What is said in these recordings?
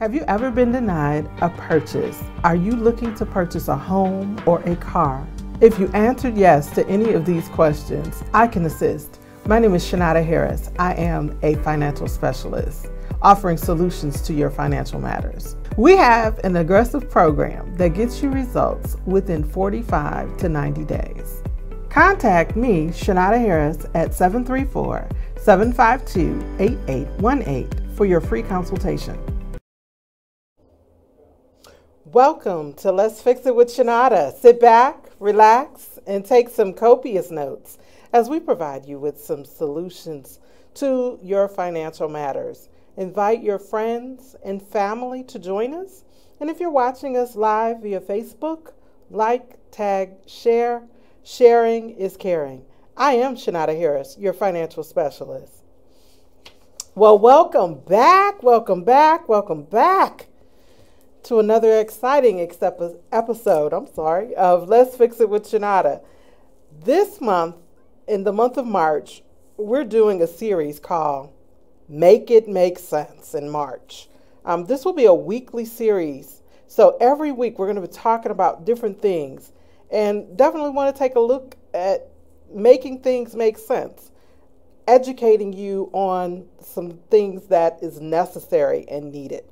Have you ever been denied a purchase? Are you looking to purchase a home or a car? If you answered yes to any of these questions, I can assist. My name is Chenauda Harris. I am a financial specialist offering solutions to your financial matters. We have an aggressive program that gets you results within 45 to 90 days. Contact me, Chenauda Harris, at 734-752-8818 for your free consultation. Welcome to Let's Fix It with Chenauda. Sit back, relax, and take some copious notes as we provide you with some solutions to your financial matters. Invite your friends and family to join us. And if you're watching us live via Facebook, like, tag, share. Sharing is caring. I am Chenauda Harris, your financial specialist. Well, welcome back to another exciting episode of Let's Fix It with Chenauda. This month, in the month of March, we're doing a series called Make It Make Sense in March. This will be a weekly series. So every week we're going to be talking about different things and definitely want to take a look at making things make sense, educating you on some things that is necessary and needed.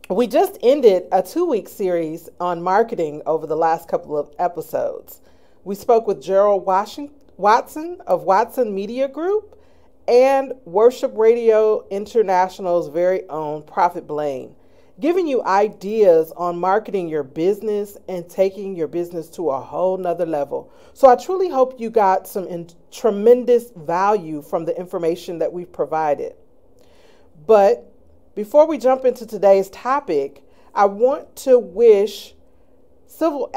We just ended a 2-week series on marketing over the last couple of episodes. We spoke with Gerald Watson of Watson Media Group and Worship Radio International's very own Prophet Blaine, giving you ideas on marketing your business and taking your business to a whole nother level. So I truly hope you got some tremendous value from the information that we've provided. But before we jump into today's topic, I want to wish civil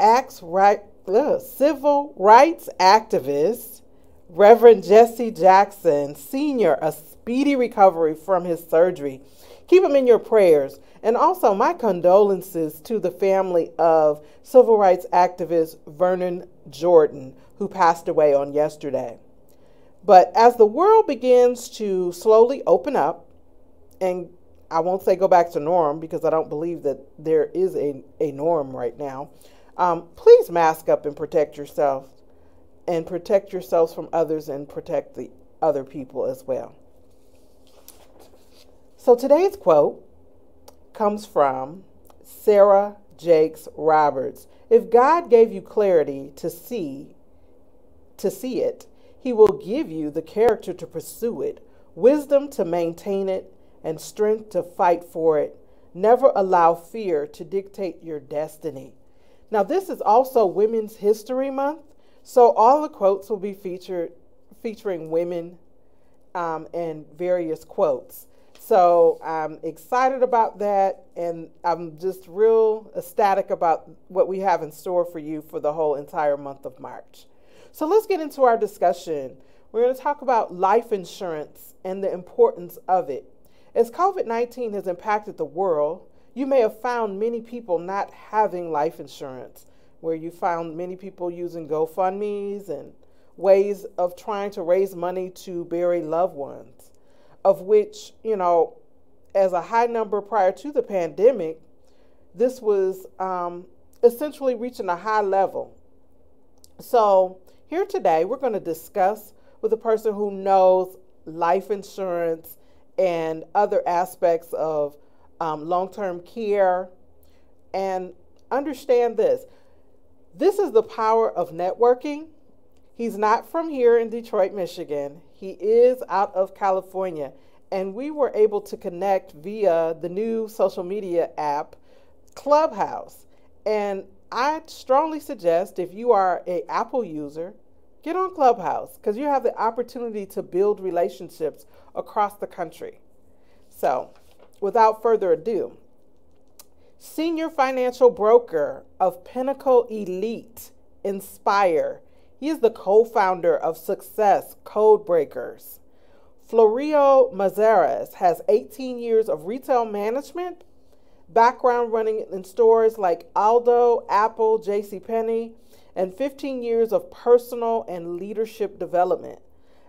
rights activist Reverend Jesse Jackson Sr. a speedy recovery from his surgery. Keep him in your prayers. And also my condolences to the family of civil rights activist Vernon Jordan, who passed away on yesterday. But as the world begins to slowly open up, and I won't say go back to norm because I don't believe that there is a norm right now, please mask up and protect yourself. And protect yourselves from others and protect the other people as well. So today's quote comes from Sarah Jakes Roberts. If God gave you clarity to see it, He will give you the character to pursue it, wisdom to maintain it, and strength to fight for it. Never allow fear to dictate your destiny. Now, this is also Women's History Month. So all the quotes will be featuring women and various quotes. So I'm excited about that, and I'm just real ecstatic about what we have in store for you for the whole entire month of March. So let's get into our discussion. We're going to talk about life insurance and the importance of it. As COVID-19 has impacted the world, you may have found many people not having life insurance, where you found many people using GoFundMes and ways of trying to raise money to bury loved ones, of which, as a high number prior to the pandemic, this was essentially reaching a high level. So here today, we're going to discuss with a person who knows life insurance and other aspects of long-term care, and understand this. This is the power of networking. He's not from here in Detroit, Michigan. He is out of California. And we were able to connect via the new social media app, Clubhouse. And I strongly suggest, if you are an Apple user, get on Clubhouse, because you have the opportunity to build relationships across the country. So, without further ado, Senior Financial Broker of Pinnacle Elite Inspire. He is the co-founder of Success Codebreakers. Florio Mazares has 18 years of retail management, background running in stores like Aldo, Apple, JCPenney, and 15 years of personal and leadership development.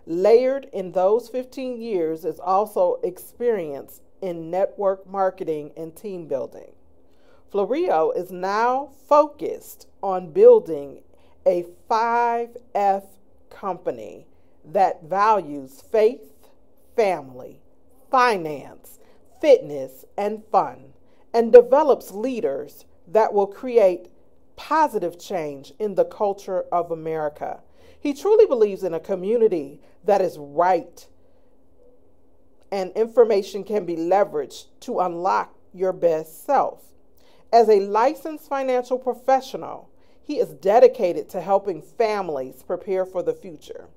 Layered in those 15 years is also experience in network marketing and team building. Florio is now focused on building a 5F company that values faith, family, finance, fitness, and fun, and develops leaders that will create positive change in the culture of America. He truly believes in a community that is right and information can be leveraged to unlock your best self. As a licensed financial professional, he is dedicated to helping families prepare for the future.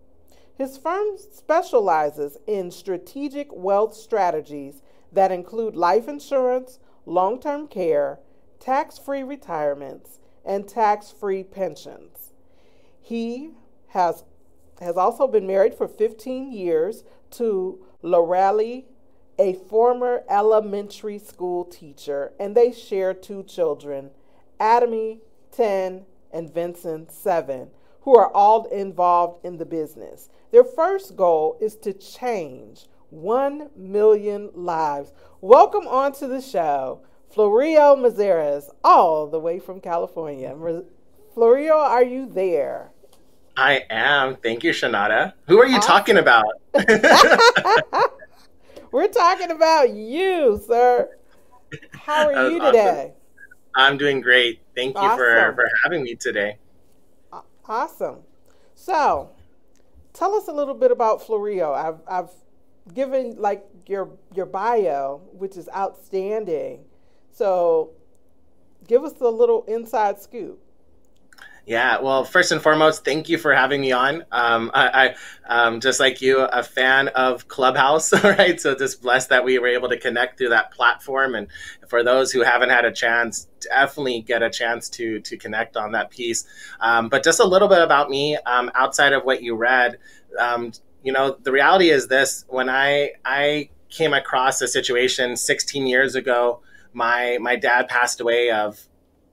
His firm specializes in strategic wealth strategies that include life insurance, long-term care, tax-free retirements, and tax-free pensions. He has also been married for 15 years to Lorelli, a former elementary school teacher, and they share two children, Adamy, 10, and Vincent, 7, who are all involved in the business. Their first goal is to change 1 million lives. Welcome onto the show, Florio Mazares, all the way from California. Florio, are you there? I am. Thank you, Chenauda. Who are you talking Awesome. about? We're talking about you, sir. How are That was you awesome. today? I'm doing great. Thank you Awesome. for having me today. Awesome. So, tell us a little bit about Florio. I've given like your bio, which is outstanding. So, give us a little inside scoop. Yeah, well, first and foremost, thank you for having me on. Just like you, a fan of Clubhouse, right? So just blessed that we were able to connect through that platform. And for those who haven't had a chance, definitely get a chance to connect on that piece. But just a little bit about me, outside of what you read. Um, the reality is this: when I came across a situation 16 years ago, my dad passed away of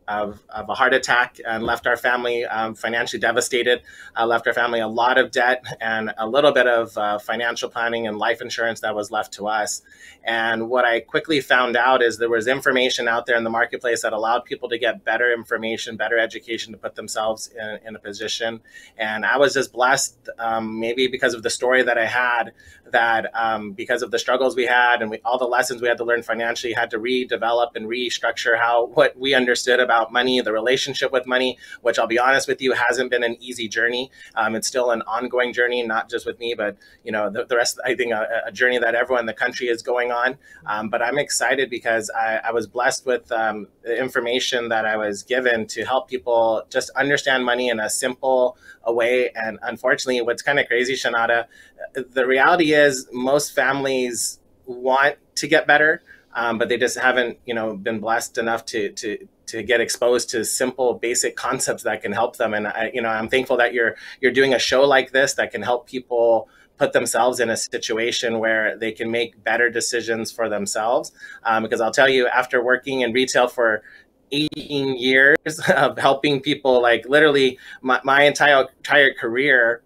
a heart attack and left our family financially devastated, left our family a lot of debt and a little bit of financial planning and life insurance that was left to us. And what I quickly found out is there was information out there in the marketplace that allowed people to get better information, better education to put themselves in a position. And I was just blessed, maybe because of the story that I had, that because of the struggles we had and all the lessons we had to learn financially, had to redevelop and restructure what we understood about money, the relationship with money, which I'll be honest with you, hasn't been an easy journey. It's still an ongoing journey, not just with me, but the rest, I think a journey that everyone in the country is going on. But I'm excited because I was blessed with the information that I was given to help people just understand money in a simple way. And unfortunately, what's kind of crazy, Shanada, the reality is most families want to get better, but they just haven't, been blessed enough to get exposed to simple, basic concepts that can help them. And I'm thankful that you're doing a show like this that can help people put themselves in a situation where they can make better decisions for themselves. Because I'll tell you, after working in retail for 18 years of helping people, like literally my entire career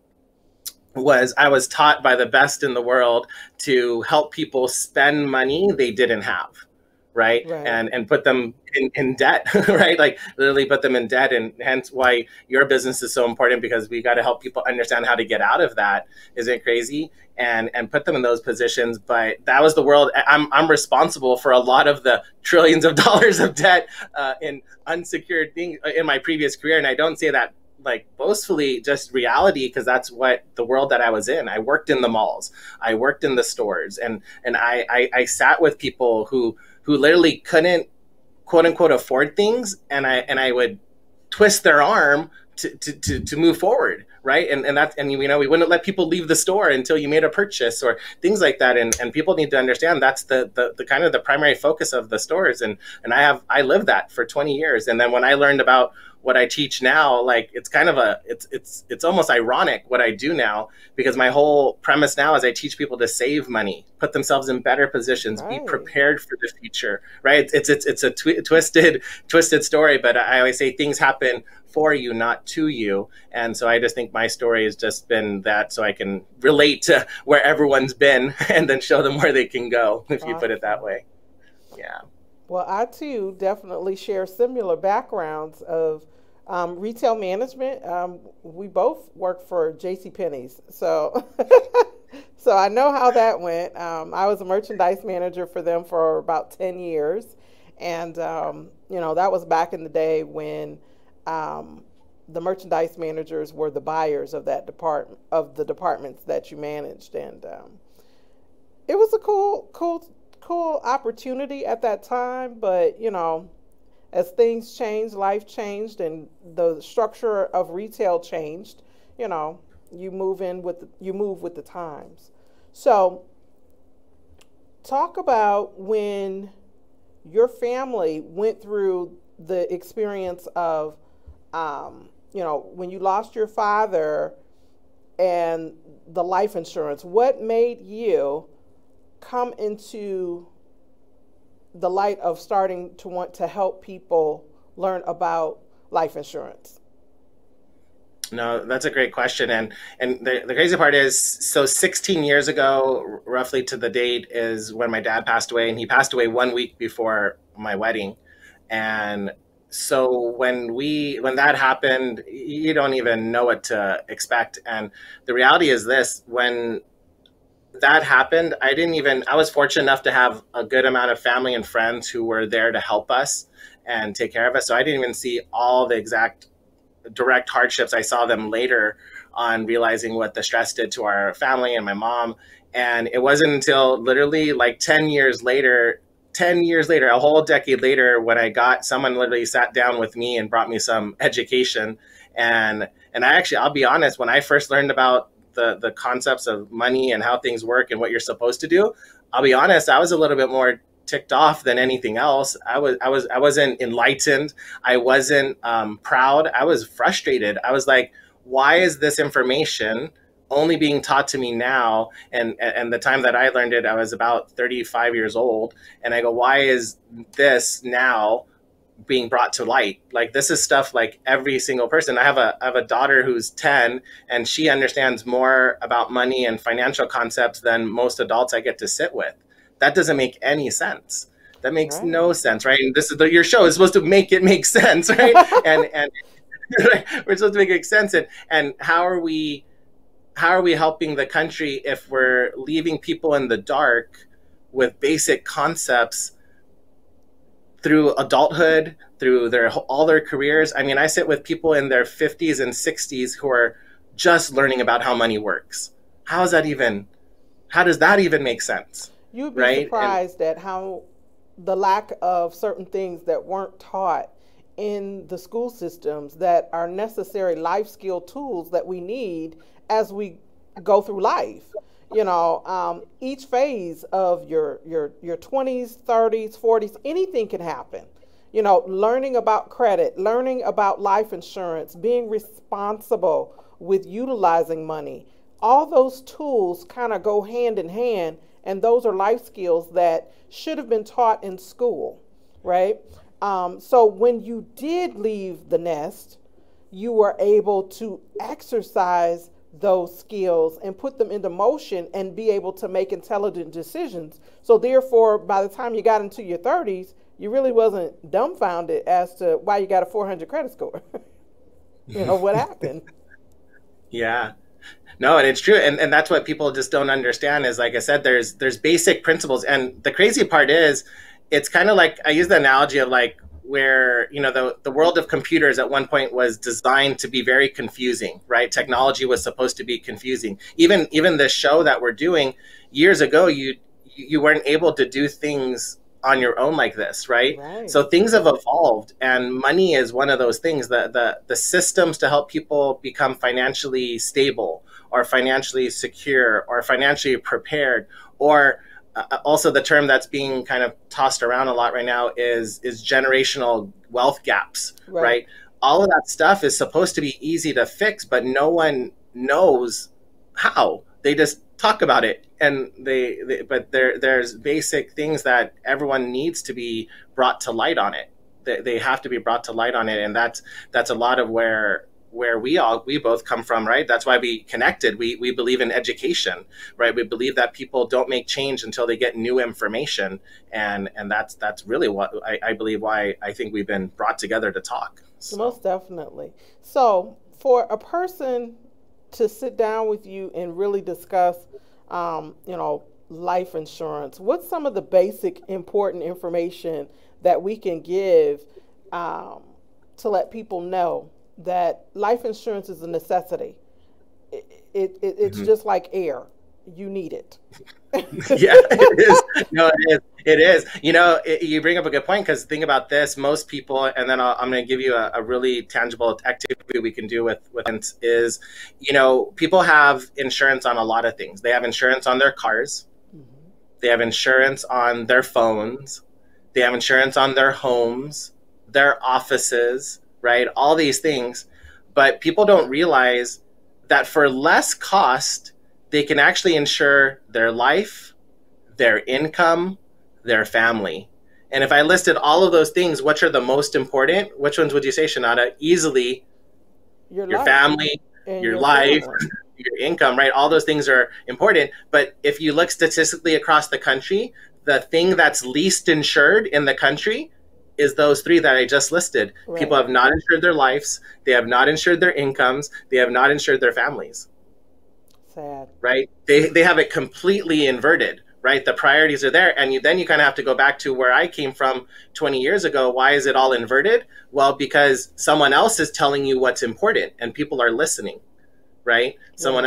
I was taught by the best in the world to help people spend money they didn't have, right? Right. And put them in debt, right? Like literally put them in debt. And hence why your business is so important, because we got to help people understand how to get out of that. Isn't it crazy? And put them in those positions. But that was the world. I'm responsible for a lot of the trillions of dollars of debt in unsecured things in my previous career. And I don't say that like boastfully, just reality, because that's what the world that I was in. I worked in the malls, I worked in the stores, and I sat with people who literally couldn't, quote unquote, afford things, and I would twist their arm to move forward, right? And we wouldn't let people leave the store until you made a purchase or things like that. And people need to understand that's the kind of the primary focus of the stores. And I lived that for 20 years. And then when I learned about what I teach now, like it's kind of it's almost ironic what I do now, because my whole premise now is I teach people to save money, put themselves in better positions, be Right. prepared for the future, right? It's a twisted story, but I always say things happen for you, not to you. And so I just think my story has just been that, so I can relate to where everyone's been and then show them where they can go, if you put it that Awesome. way. Yeah. Well, I too definitely share similar backgrounds of retail management. We both work for J.C. Penney's, so so I know how that went. I was a merchandise manager for them for about 10 years, and that was back in the day when um, the merchandise managers were the buyers of that department of the departments that you managed, and it was a cool opportunity at that time. But as things changed, life changed, and the structure of retail changed. You know, you move with the times. So, talk about when your family went through the experience of, when you lost your father and the life insurance. What made you come into the light of starting to want to help people learn about life insurance? No, that's a great question. And the crazy part is, so 16 years ago, roughly to the date, is when my dad passed away, and he passed away 1 week before my wedding. And so when that happened, you don't even know what to expect. And the reality is this: when that happened, I was fortunate enough to have a good amount of family and friends who were there to help us and take care of us. So I didn't even see all the exact direct hardships. I saw them later on, realizing what the stress did to our family and my mom. And it wasn't until literally like 10 years later, a whole decade later, when I got someone literally sat down with me and brought me some education. And I actually, I'll be honest, when I first learned about the concepts of money and how things work and what you're supposed to do, I'll be honest, I was a little bit more ticked off than anything else. I wasn't enlightened. I wasn't proud. I was frustrated. I was like, why is this information only being taught to me now? And the time that I learned it, I was about 35 years old. And I go, why is this now being brought to light? Like, this is stuff like every single person. I have a daughter who's 10, and she understands more about money and financial concepts than most adults I get to sit with. That doesn't make any sense. That makes no Right. sense, right? And this is your show is supposed to make it make sense, right? And we're supposed to make it make sense. And how are we helping the country if we're leaving people in the dark with basic concepts through adulthood, through all their careers? I mean, I sit with people in their 50s and 60s who are just learning about how money works. How is that even? How does that even make sense, You'd be right? And surprised at how the lack of certain things that weren't taught in the school systems that are necessary life skill tools that we need as we go through life. Each phase of your 20s, 30s, 40s, anything can happen. Learning about credit, learning about life insurance, being responsible with utilizing money. All those tools kind of go hand in hand, and those are life skills that should have been taught in school, right? So when you did leave the nest, you were able to exercise those skills and put them into motion and be able to make intelligent decisions. So therefore, by the time you got into your 30s, you really wasn't dumbfounded as to why you got a 400 credit score. What happened. yeah, no, and it's true. And that's what people just don't understand is, like I said, there's basic principles. And the crazy part is, it's kind of like, I use the analogy of like, where the world of computers at one point was designed to be very confusing, right? Technology was supposed to be confusing. Even the show that we're doing, years ago, you weren't able to do things on your own like this, right? Right. So things have evolved, and money is one of those things. The systems to help people become financially stable, or financially secure, or financially prepared, or also the term that's being kind of tossed around a lot right now is generational wealth gaps, Right. right? all of that stuff is supposed to be easy to fix, but no one knows how. They just talk about it, and but there's basic things that everyone needs to be brought to light on it. They have to be brought to light on it, and that's a lot of where we both come from, right? That's why we connected. We believe in education, right? We believe that people don't make change until they get new information, and that's really what I believe, why I think we've been brought together to talk. So. Most definitely. So for a person to sit down with you and really discuss, life insurance, what's some of the basic important information that we can give to let people know that life insurance is a necessity? It's just like air. You need it. Yeah, it is. No, it is. It is. You bring up a good point, because think about this. Most people, and then I'm going to give you a really tangible activity we can do with is, people have insurance on a lot of things. They have insurance on their cars. Mm-hmm. They have insurance on their phones. They have insurance on their homes, their offices, right? All these things. But people don't realize that for less cost, they can actually insure their life, their income, their family. And if I listed all of those things, which are the most important? Which ones would you say, Chenauda? Easily, your family, your life, your income, right? All those things are important. But if you look statistically across the country, the thing that's least insured in the country is those three that I just listed. Right. People have not insured their lives. They have not insured their incomes. They have not insured their families. Sad. Right? They have it completely inverted, right? The priorities are there. And then you kind of have to go back to where I came from 20 years ago. Why is it all inverted? Well, because someone else is telling you what's important and people are listening, right? Yeah. Someone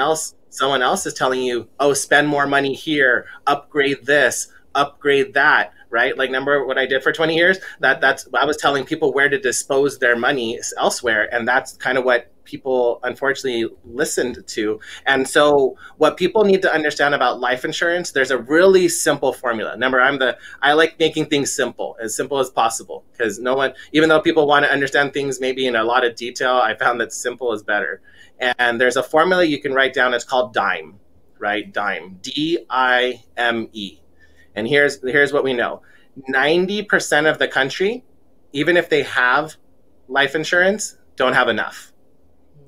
else is telling you, oh, spend more money here, upgrade this, upgrade that, right? Like, remember what I did for 20 years? I was telling people where to dispose their money elsewhere. And that's kind of what people unfortunately listened to. And so what people need to understand about life insurance, there's a really simple formula. Remember, I like making things simple as possible, because even though people want to understand things maybe in a lot of detail, I found that simple is better. And there's a formula you can write down. It's called DIME, right? DIME, DIME. And here's what we know. 90% of the country, even if they have life insurance, don't have enough,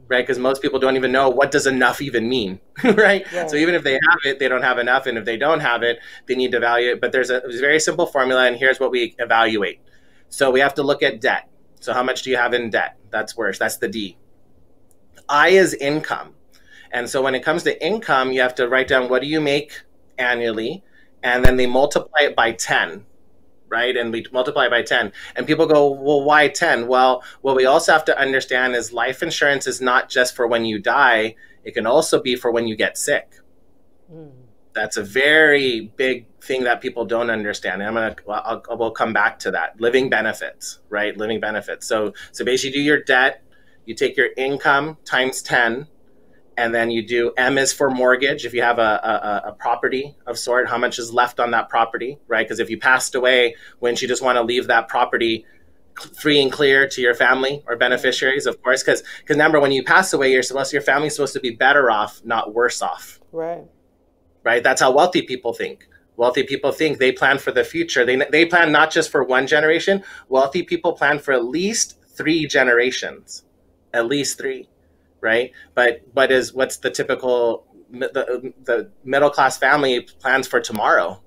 right? Because most people don't even know, what does enough even mean, right? Yeah. So even if they have it, they don't have enough. And if they don't have it, they need to evaluate it. But there's a very simple formula, and here's what we evaluate. So we have to look at debt. So how much do you have in debt? That's worse. That's the D. I is income. And so when it comes to income, you have to write down, what do you make annually? And then they multiply it by 10, right? And we multiply it by 10. And people go, well, why 10? Well, what we also have to understand is life insurance is not just for when you die. It can also be for when you get sick. Mm. That's a very big thing that people don't understand. And we'll come back to that. Living benefits, right? Living benefits. So basically you do your debt, you take your income times 10, and then you do M is for mortgage. If you have a property of sort, how much is left on that property, right? Because if you passed away, wouldn't you just want to leave that property free and clear to your family or beneficiaries, of course? Because remember, when you pass away, your family's supposed to be better off, not worse off. Right. Right? That's how wealthy people think. Wealthy people think they plan for the future. They plan not just for one generation. Wealthy people plan for at least 3 generations. At least 3. Right? But what's the typical, the middle class family plans for tomorrow,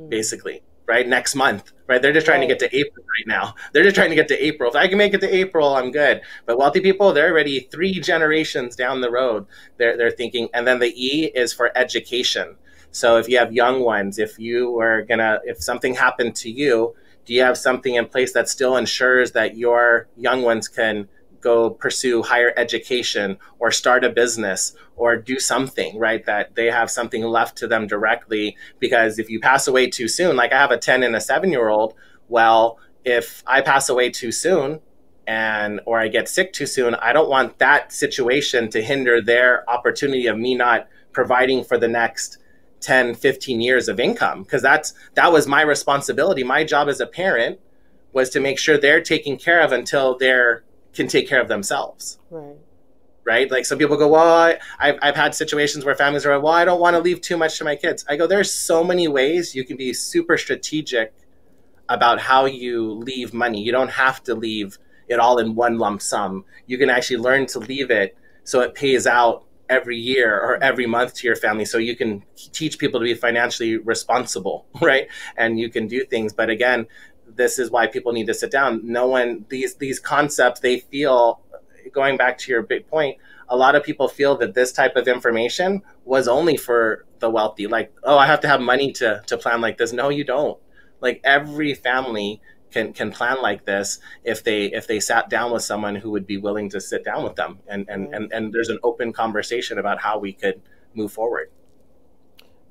basically, right? Next month, right? They're just trying to get to April right now. They're just trying to get to April. If I can make it to April, I'm good. But wealthy people, they're already 3 generations down the road. They're thinking. And then the E is for education. So if you have young ones, if something happened to you, do you have something in place that still ensures that your young ones can go pursue higher education or start a business or do something, right? That they have something left to them directly. Because if you pass away too soon, like I have a 10 and a 7-year-old, well, if I pass away too soon or I get sick too soon, I don't want that situation to hinder their opportunity of me not providing for the next 10, 15 years of income. Because that was my responsibility. My job as a parent was to make sure they're taken care of until they're can take care of themselves. Right. Right? Like some people go, well, I've had situations where families are, well, I don't want to leave too much to my kids. I go, there's so many ways you can be super strategic about how you leave money. You don't have to leave it all in one lump sum. You can actually learn to leave it so it pays out every year or every month to your family, so you can teach people to be financially responsible, right? And you can do things. But again, this is why people need to sit down. No one, these concepts, they feel, going back to your big point, a lot of people feel that this type of information was only for the wealthy. Like, oh, I have to have money to plan like this. No, you don't. Like every family can plan like this if they sat down with someone who would be willing to sit down with them, and there's an open conversation about how we could move forward.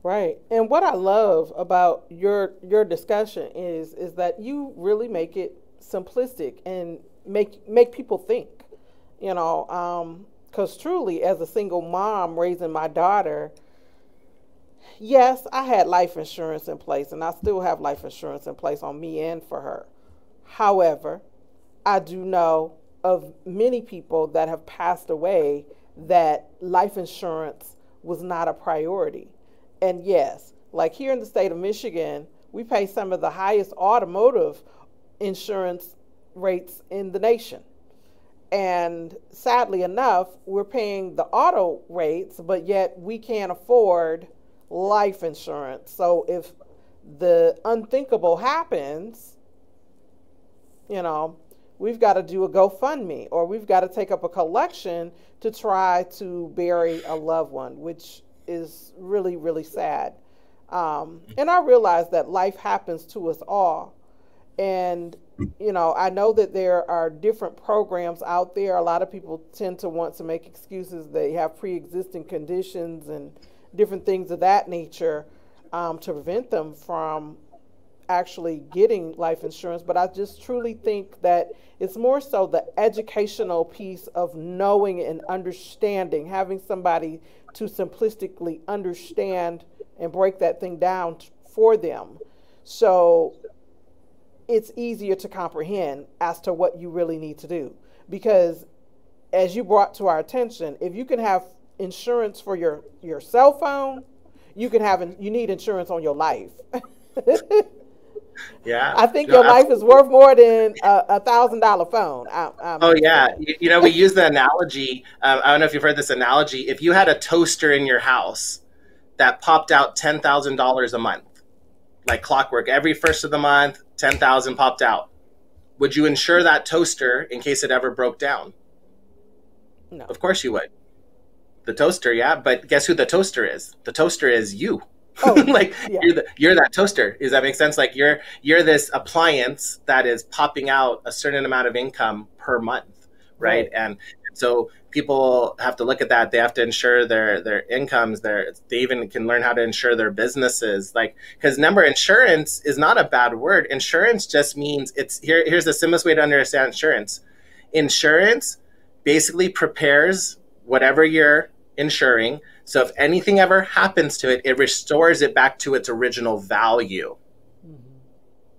Right. And what I love about your discussion is that you really make it simplistic and make people think. You know, because truly, as a single mom raising my daughter, yes, I had life insurance in place, and I still have life insurance in place on me and for her. However, I do know of many people that have passed away that life insurance was not a priority. And yes, like here in the state of Michigan, we pay some of the highest automotive insurance rates in the nation. And sadly enough, we're paying the auto rates, but yet we can't afford life insurance. So if the unthinkable happens, you know, we've got to do a GoFundMe, or we've got to take up a collection to try to bury a loved one, which is really, really sad. And I realize that life happens to us all. And, you know, I know that there are different programs out there. A lot of people tend to want to make excuses. They have pre-existing conditions and different things of that nature to prevent them from actually getting life insurance. But I just truly think that it's more so the educational piece of knowing and understanding, having somebody to simplistically understand and break that thing down for them. So it's easier to comprehend as to what you really need to do. Because as you brought to our attention, if you can have insurance for your cell phone, you need insurance on your life. Yeah. I think your life is worth more than $1,000 phone. Oh yeah. You know, we use the analogy. I don't know if you've heard this analogy. If you had a toaster in your house that popped out $10,000 a month, like clockwork, every first of the month, 10,000 popped out, would you insure that toaster in case it ever broke down? No. Of course you would. The toaster, yeah, but guess who the toaster is? The toaster is you. Oh, like yeah. you're that toaster. Does that make sense? Like you're this appliance that is popping out a certain amount of income per month, right? And so people have to look at that. They have to insure their incomes. They even can learn how to insure their businesses. Like, because remember, insurance is not a bad word. Insurance just means here's the simplest way to understand insurance. Insurance basically prepares whatever you're insuring. So if anything ever happens to it, it restores it back to its original value. Mm-hmm.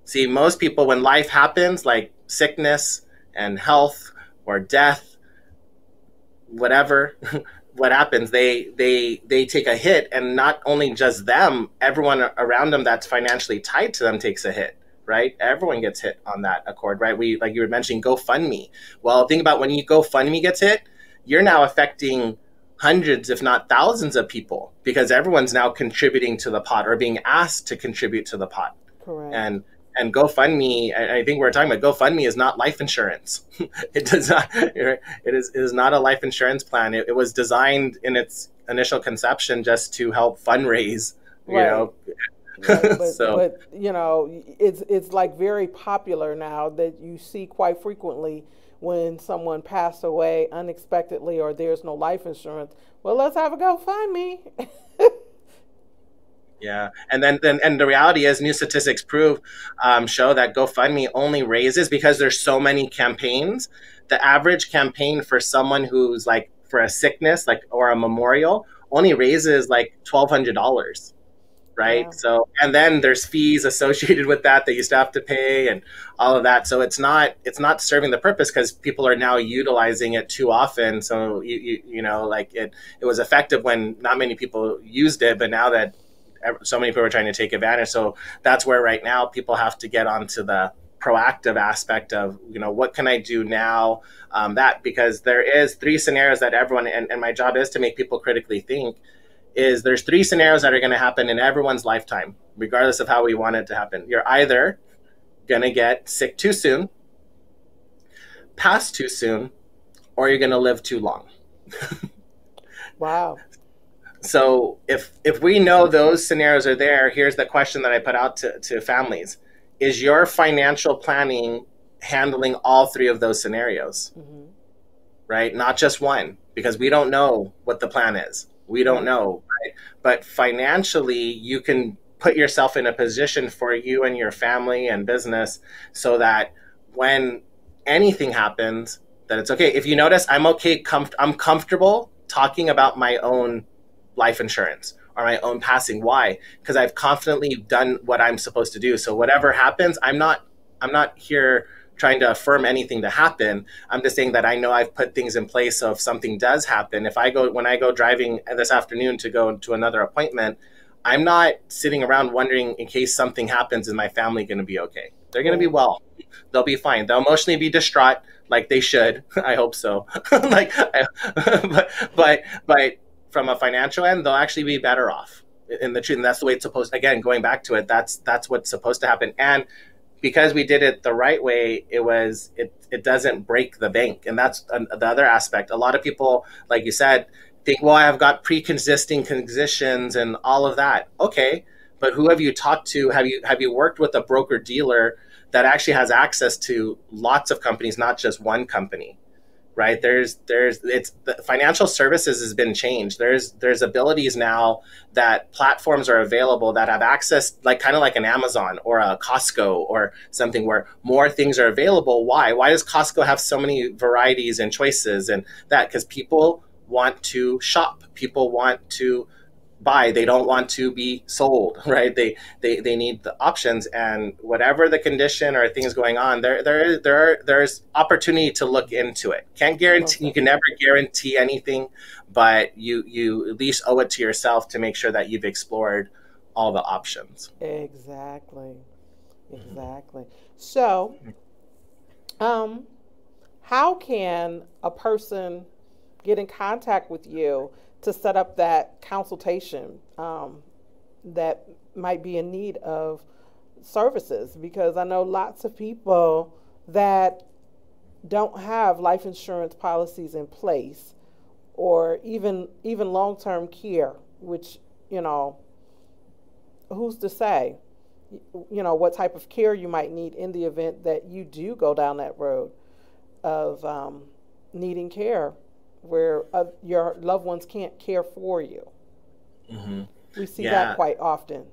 See, most people, when life happens, like sickness and health or death, whatever, what happens, they take a hit, and not only just them, everyone around them that's financially tied to them takes a hit, right? Everyone gets hit on that accord, right? Like you were mentioning, GoFundMe. Well, think about when GoFundMe gets hit, you're now affecting hundreds, if not thousands of people, because everyone's now contributing to the pot or being asked to contribute to the pot. Correct. And GoFundMe, I think we're talking about GoFundMe is not life insurance. It does not. It is not a life insurance plan. It was designed in its initial conception just to help fundraise. You know. Right. But you know, it's like very popular now that you see quite frequently when someone passed away unexpectedly or there's no life insurance. Well, let's have a GoFundMe. Yeah, and then the reality is, new statistics show that GoFundMe only raises, because there's so many campaigns. The average campaign for someone who's like for a sickness, like or a memorial, only raises like $1,200, Yeah. right? So, and then there's fees associated with that that you still have to pay and all of that. So it's not serving the purpose because people are now utilizing it too often. So like it was effective when not many people used it, but now that so many people are trying to take advantage. So that's where right now people have to get onto the proactive aspect of, what can I do now? That because there is three scenarios that everyone, and my job is to make people critically think, is there's three scenarios that are going to happen in everyone's lifetime, regardless of how we want it to happen. You're either going to get sick too soon, pass too soon, or you're going to live too long. Wow. So if we know those scenarios are there, here's the question that I put out to families. Is your financial planning handling all three of those scenarios? Mm-hmm. Right? Not just one, because we don't know what the plan is. We don't know, right? But financially, you can put yourself in a position for you and your family and business so that when anything happens, that it's okay. If you notice, I'm okay. I'm comfortable talking about my own life insurance or my own passing. Why? Because I've confidently done what I'm supposed to do. So whatever happens, I'm not here trying to affirm anything to happen. I'm just saying that I know I've put things in place. So if something does happen, when I go driving this afternoon to go to another appointment, I'm not sitting around wondering in case something happens, is my family going to be okay? They're going to be well. They'll be fine. They'll emotionally be distraught like they should. I hope so. But from a financial end, they'll actually be better off in the truth. And that's the way it's supposed, again, going back to it, that's what's supposed to happen. And because we did it the right way, it doesn't break the bank. And that's the other aspect. A lot of people, like you said, think, well, I've got pre-existing conditions and all of that. Okay, but who have you talked to? Have you worked with a broker dealer that actually has access to lots of companies, not just one company? Right? The financial services has been changed. There's abilities now that platforms are available that have access, like kind of like an Amazon or a Costco or something where more things are available. Why? Why does Costco have so many varieties and choices and that? Because people want to shop. People want to buy. They don't want to be sold, right? They need the options, and whatever the condition or things going on, there's opportunity to look into it. Can't guarantee, you can never guarantee anything, but you at least owe it to yourself to make sure that you've explored all the options. Exactly. So, how can a person get in contact with you to set up that consultation that might be in need of services? Because I know lots of people that don't have life insurance policies in place, or even long-term care, which, who's to say, what type of care you might need in the event that you do go down that road of needing care where your loved ones can't care for you. Mm-hmm. We see that quite often.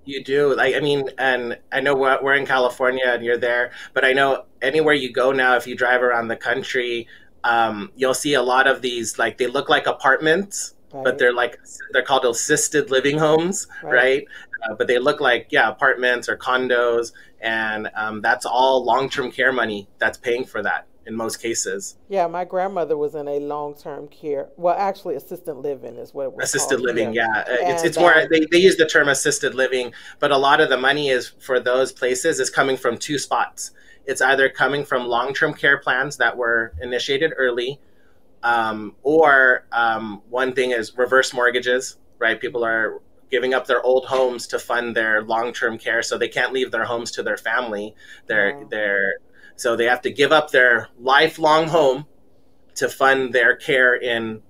You do. And I know we're in California and you're there, but I know anywhere you go now, if you drive around the country, you'll see a lot of these, like, they look like apartments, right, but they're called assisted living homes, right? But they look like, apartments or condos, and that's all long-term care money that's paying for that in most cases. Yeah, my grandmother was in a long-term care. Well, actually, assisted living is what it was assisted called. Living, yeah. It's more, they use the term assisted living, but a lot of the money is for those places is coming from two spots. It's either coming from long-term care plans that were initiated early, or one thing is reverse mortgages, right? People are giving up their old homes to fund their long-term care, so they can't leave their homes to their family. So they have to give up their lifelong home to fund their care in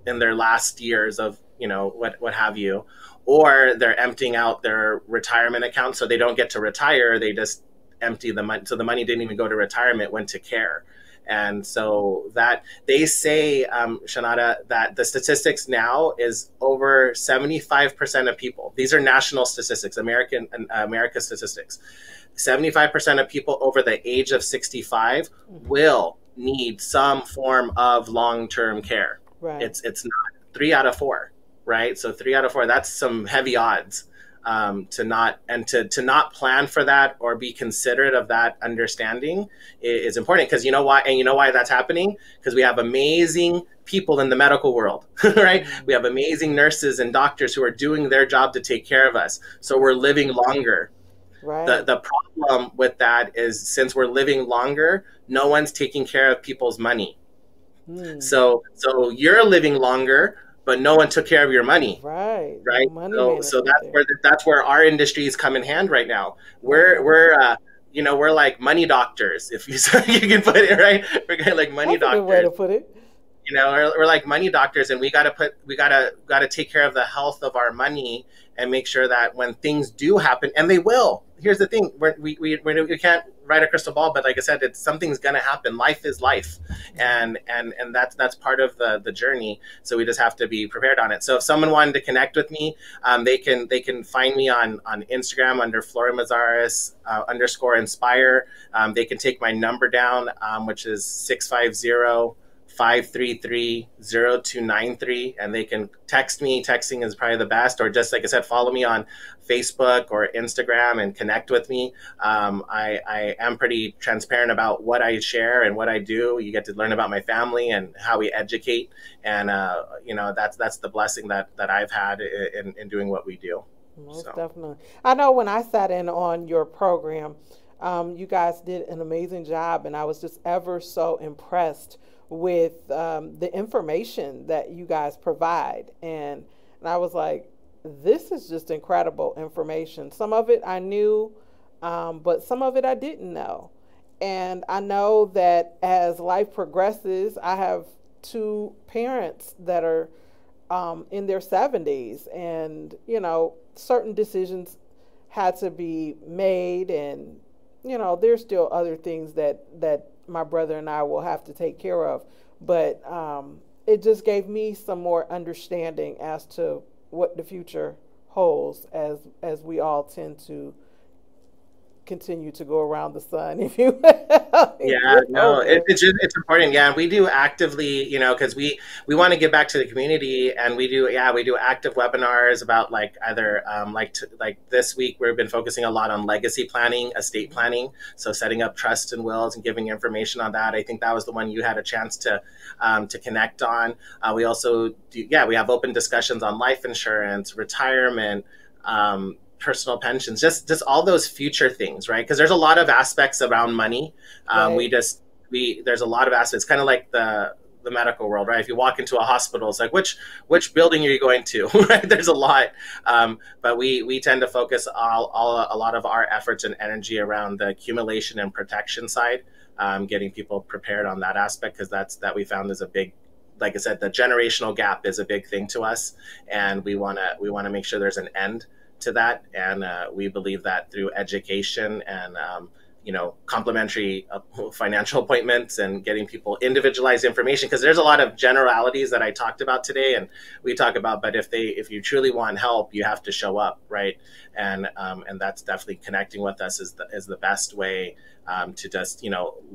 their last years of, what have you. Or they're emptying out their retirement account, so they don't get to retire. They just empty the money. So the money didn't even go to retirement, went to care. And so that they say, Chenauda, that the statistics now is over 75% of people. These are national statistics, America statistics. 75% of people over the age of 65 will need some form of long-term care. Right. It's not 3 out of 4, right? So 3 out of 4, that's some heavy odds. To not plan for that or be considerate of that understanding is important, because you know why, and you know why that's happening, because we have amazing people in the medical world, right? We have amazing nurses and doctors who are doing their job to take care of us, so we're living longer. Right. The problem with that is, since we're living longer, no one's taking care of people's money. Hmm. So you're living longer, but no one took care of your money, Right. No right? money So management there. that's where our industries come in hand right now. Definitely. We're like money doctors, if you so you can put it, right. We're kind of like money That's a good way doctors. to put it. We're like money doctors, and we gotta take care of the health of our money and make sure that when things do happen, and they will. Here's the thing: we can't write a crystal ball, but like I said, it's something's gonna happen. Life is life, and that's part of the journey. So we just have to be prepared on it. So if someone wanted to connect with me, they can find me on Instagram under Florio Mazares _inspire. They can take my number down, which is 650-533-0293, and they can text me. Texting is probably the best, or just like I said, follow me on Facebook or Instagram and connect with me. I am pretty transparent about what I share and what I do. You get to learn about my family and how we educate, and that's the blessing that I've had in doing what we do. Most So definitely. I know when I sat in on your program, you guys did an amazing job, and I was just ever so impressed with the information that you guys provide. And I was like, this is just incredible information. Some of it I knew, but some of it I didn't know. And I know that as life progresses, I have two parents that are in their 70s, and certain decisions had to be made, and there's still other things that my brother and I will have to take care of, but it just gave me some more understanding as to what the future holds, as we all tend to continue to go around the sun, if you will. yeah, Get no, older. it's important. Yeah, we do actively, because we want to give back to the community, and we do active webinars about, like, either like this week we've been focusing a lot on legacy planning, estate planning, so setting up trust and wills and giving information on that. I think that was the one you had a chance to connect on. We also do, yeah, we have open discussions on life insurance, retirement. Personal pensions, just all those future things, right? Because there's a lot of aspects around money. Right. We there's a lot of aspects, kind of like the medical world, right? If you walk into a hospital, it's like, which building are you going to? Right? There's a lot, but we tend to focus a lot of our efforts and energy around the accumulation and protection side, getting people prepared on that aspect, because that we found is a big, like I said, the generational gap is a big thing to us, and we wanna make sure there's an end to that, and we believe that through education and complimentary financial appointments and getting people individualized information, because there's a lot of generalities that I talked about today, and we talk about, but if you truly want help, you have to show up, right? And that's definitely connecting with us is the best way to just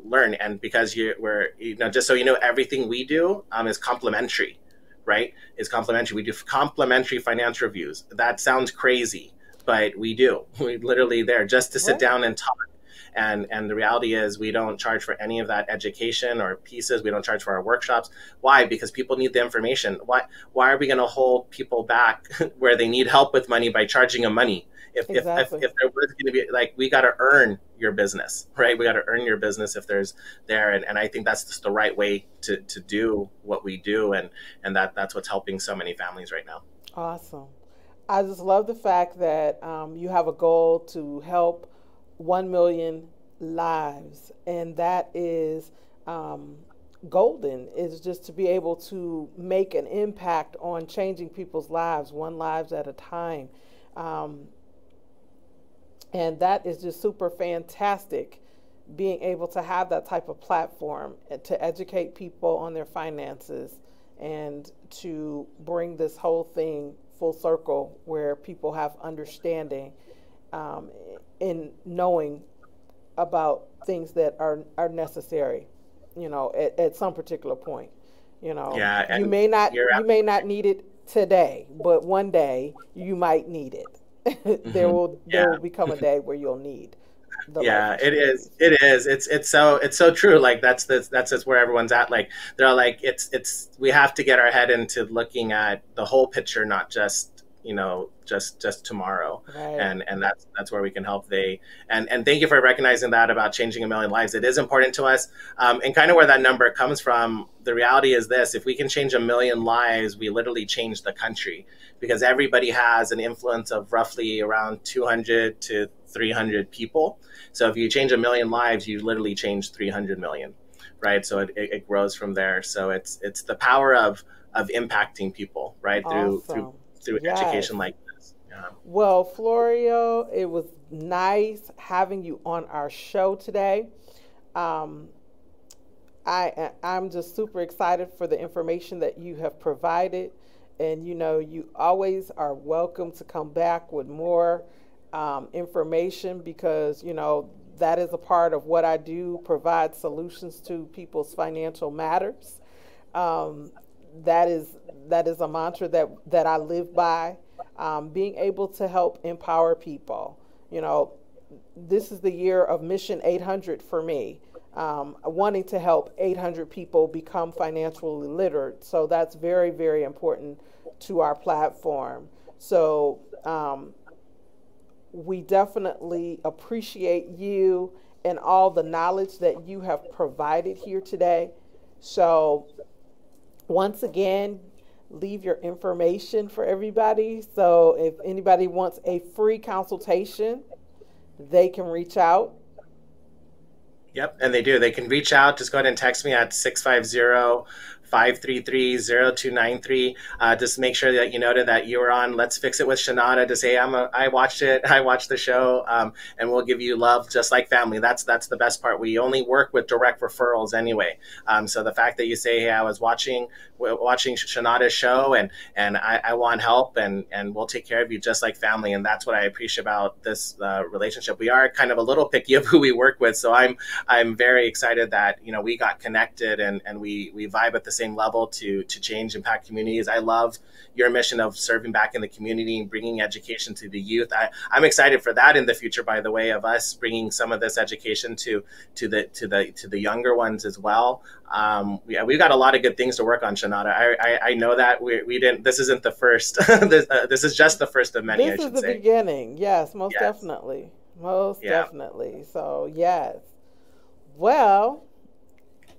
learn. And because we're just so you know, everything we do is complimentary, right? Is complimentary. We do complimentary finance reviews. That sounds crazy, but we do. We literally there just to sit Right. down and talk. And the reality is, we don't charge for any of that education or pieces. We don't charge for our workshops. Why? Because people need the information. Why are we going to hold people back where they need help with money by charging them money? Exactly. If there was going to be, like, we got to earn your business, right? We got to earn your business if there's there. And I think that's just the right way to do what we do. And that's what's helping so many families right now. Awesome. I just love the fact that you have a goal to help 1 million lives, and that is um, golden. Is just to be able to make an impact on changing people's lives, one lives at a time. Um, and that is just super fantastic, being able to have that type of platform to educate people on their finances, and to bring this whole thing full circle where people have understanding, um, in knowing about things that are necessary, at some particular point. Yeah, You and may not you're you may not need it today, but one day you might need it. Hmm. There will become a day where you'll need the life Yeah, it is. insurance. It is. It's so true. Like that's just where everyone's at. Like they're all like it's we have to get our head into looking at the whole picture, not just just tomorrow. Right. And that's where we can help. And thank you for recognizing that about changing a million lives. It is important to us, and kind of where that number comes from. The reality is this: if we can change a million lives, we literally change the country, because everybody has an influence of roughly around 200 to 300 people. So if you change a million lives, you literally change 300 million, right? So it grows from there. So it's the power of impacting people, right? Awesome. Through Yes. education like this. Yeah. Well, Florio, it was nice having you on our show today. Um, I'm just super excited for the information that you have provided, and you always are welcome to come back with more information, because that is a part of what I do: provide solutions to people's financial matters. Um, that is that is a mantra that I live by. Being able to help empower people. You know, this is the year of Mission 800 for me. Wanting to help 800 people become financially literate. So that's very, very important to our platform. So we definitely appreciate you and all the knowledge that you have provided here today. So once again, leave your information for everybody. So if anybody wants a free consultation, they can reach out. Yep, and they do. They can reach out. Just go ahead and text me at 650-533-0293. Just make sure that you noted that you were on Let's Fix It with Chenauda. To say I watched it. I watched the show, and we'll give you love just like family. That's the best part. We only work with direct referrals anyway. So the fact that you say, hey, I was watching Chenauda's show, and I want help, and we'll take care of you just like family. And that's what I appreciate about this relationship. We are kind of a little picky of who we work with. So I'm very excited that we got connected, and we vibe at the same level to change, impact communities. I love your mission of serving back in the community and bringing education to the youth. I'm excited for that in the future, by the way, of us bringing some of this education to the younger ones as well. We've got a lot of good things to work on, Chenauda. I know that we didn't. This isn't the first. This is just the first of many, I This is should the say. beginning. Yes, most Yes. definitely. Most Yeah. definitely. So, yes. Well,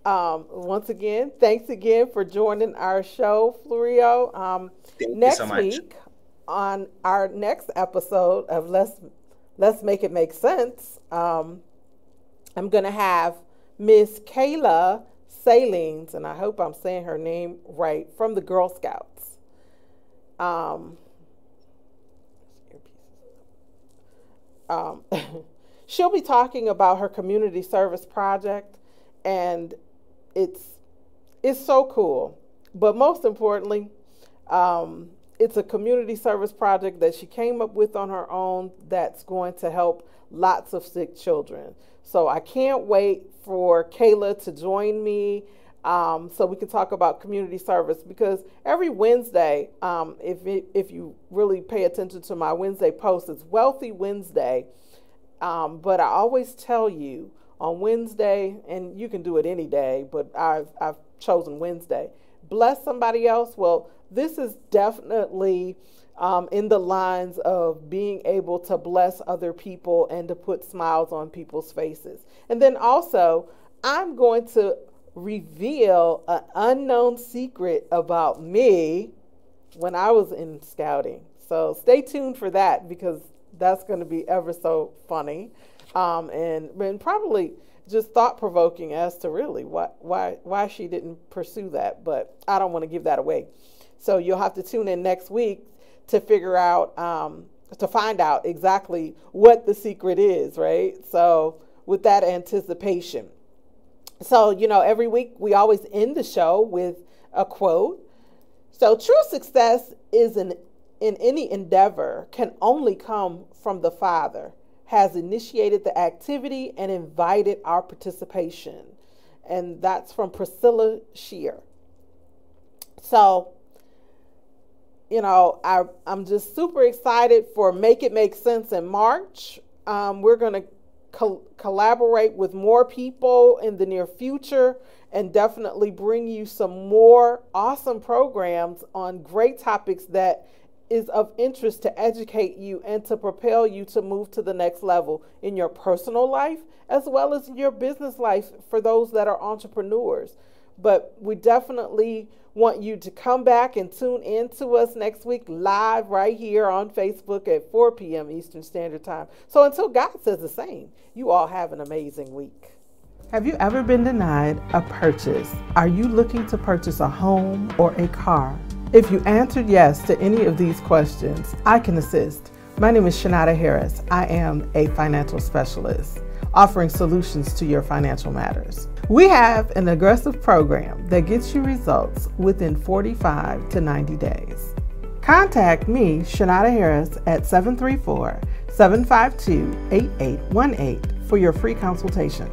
once again, thanks again for joining our show, Florio. Thank you so Next much. week, on our next episode of Let's Make It Make Sense, I'm gonna have Miss Kayla Salines, and I hope I'm saying her name right, from the Girl Scouts. Um, um, she'll be talking about her community service project, and it's it's so cool. But most importantly, it's a community service project that she came up with on her own that's going to help lots of sick children. So I can't wait for Kayla to join me, so we can talk about community service, because every Wednesday, if you really pay attention to my Wednesday post, it's Wealthy Wednesday. But I always tell you on Wednesday, and you can do it any day, but I've chosen Wednesday. Bless somebody else. Well, this is definitely in the lines of being able to bless other people and to put smiles on people's faces. And then also, I'm going to reveal an unknown secret about me when I was in scouting. So stay tuned for that, because that's going to be ever so funny, and probably just thought provoking as to really why she didn't pursue that. But I don't want to give that away. So you'll have to tune in next week to figure out, to find out exactly what the secret is, right? So with that anticipation. So, every week we always end the show with a quote. So true success is in any endeavor can only come from the Father, has initiated the activity and invited our participation. And that's from Priscilla Shear. So I'm just super excited for Make It Make Sense in March. We're going to collaborate with more people in the near future and definitely bring you some more awesome programs on great topics that is of interest to educate you and to propel you to move to the next level in your personal life as well as your business life for those that are entrepreneurs. But we definitely want you to come back and tune in to us next week live right here on Facebook at 4 p.m. Eastern Standard Time. So until God says the same, you all have an amazing week. Have you ever been denied a purchase? Are you looking to purchase a home or a car? If you answered yes to any of these questions, I can assist. My name is Chenauda Harris. I am a financial specialist offering solutions to your financial matters. We have an aggressive program that gets you results within 45 to 90 days. Contact me, Chenauda Harris, at 734-752-8818 for your free consultation.